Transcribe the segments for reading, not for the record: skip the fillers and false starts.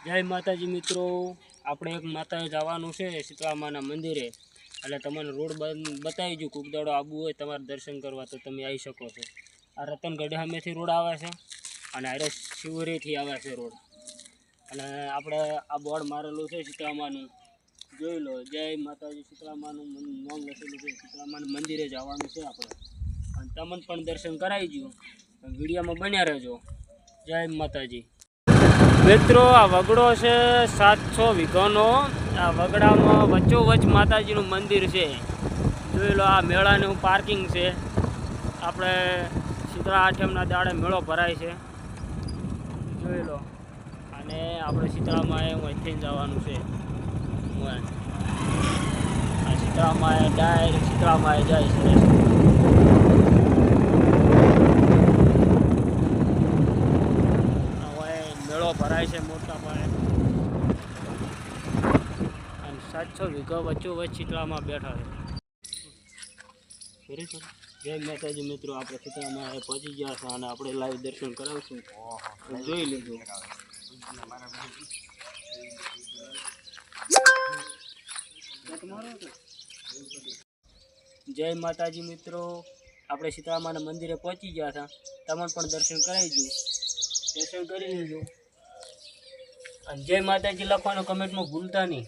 જય માતાજી મિત્રો, આપણે એક માતાએ જવાનું છે શીતળામાના મંદિરે, એટલે તમને રોડ બતાવી દઉં. કોઈક દાડો આવવું હોય તમારે દર્શન કરવા તો તમે આવી શકો છો. આ રતનગઢ સામેથી રોડ આવે છે અને આરે શિવરીથી આવે છે રોડ. અને આપણે આ બોર્ડ મારેલું છે શીતળામાનું, જોઈ લો. જય માતાજી, શીતળામાનું નામ લખેલું છે. શીતળામાના મંદિરે જવાનું છે આપણે, અને તમને પણ દર્શન કરાવી દઉં. વિડીયોમાં બન્યા રહેજો. જય માતાજી મિત્રો. આ વગડો છે 700 વીઘાનો. આ વગડામાં વચ્ચોવચ્ચ માતાજીનું મંદિર છે. જોઈ લો, આ મેળાનું પાર્કિંગ છે. આપણે શીતળા આઠમના દાડે મેળો ભરાય છે, જોઈ લો. અને આપણે શીતળામાં અહીંથી જવાનું છે. આ શીતળામાં ડાયરેક્ટ શીતળામાં જાય છે. ભરાય છે મોટા પાયે, અને 700 વીઘા વચ્ચોવચ્ચ શીતળામાં બેઠા છે. જય માતાજી મિત્રો, આપણે શીતળામાં પહોંચી ગયા છે અને આપણે લાઈવ દર્શન કરાવશું, જોઈ લેજો. જય માતાજી મિત્રો, આપણે શીતળામાના મંદિરે પહોંચી ગયા હતા. તમને પણ દર્શન કરાવી દઉં, દર્શન કરી લેજો. અને જય માતાજી લખવાનું કમેન્ટમાં ભૂલતા નહીં.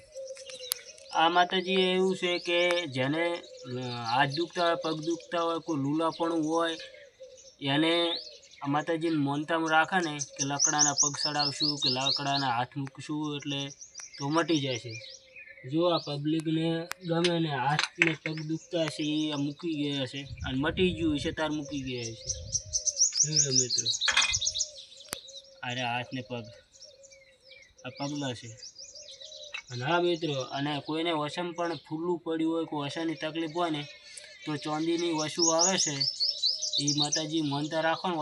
આ માતાજી એવું છે કે જેને હાથ દુખતા હોય, પગ દુખતા હોય, કોઈ લૂલાપણું હોય, એને આ માતાજીને મોનતામાં રાખે ને કે લાકડાના પગ ચડાવશું કે લાકડાના હાથ મૂકશું એટલે તો મટી જાય છે. જો આ પબ્લિકને ગમે ને હાથને પગ દુખતા હશે એ મૂકી ગયા છે, અને મટી ગયું છે તાર મૂકી ગયા છે. જોઈ મિત્રો, અરે હાથને પગ આ પગલા છે. અને હા મિત્રો, અને કોઈને વસમ પણ ફૂલું પડ્યું હોય, કોઈ વસાની તકલીફ હોય ને, તો ચાંદીની વસુ આવે છે, એ માતાજી માનતા રાખો ને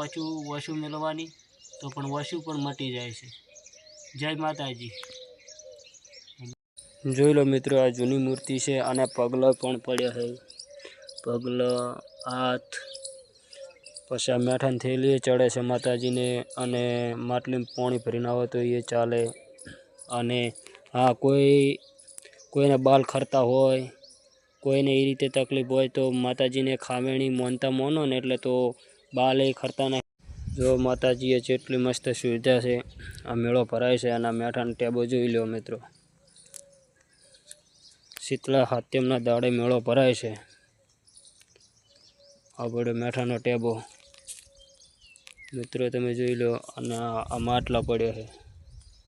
વસુ મેળવવાની, તો પણ વસુ પણ મટી જાય છે. જય માતાજી. જોઈ લો મિત્રો, આ જૂની મૂર્તિ છે અને પગલા પણ પડ્યા છે. પગલા, હાથ, પછી આ મેઠાની થેલી ચડે છે માતાજીને, અને માટલીમાં પાણી ભરીને આવે તો એ ચાલે. અને હા, કોઈને બાલ ખરતા હોય, કોઈને એ રીતે તકલીફ હોય તો માતાજીને ખામેણી મોનતા મોનો ને એટલે તો બાલ એ ખરતા નહીં. જો માતાજીએ જેટલી મસ્ત સુવિધા છે. આ મેળો ભરાય છે અને આ મેઠાનો ટેબો જોઈ લો મિત્રો. શીતળા આઠમના દાડે મેળો ભરાય છે. આ બધો મેઠાનો ટેબો મિત્રો તમે જોઈ લો. અને આ માટલા પડ્યા છે.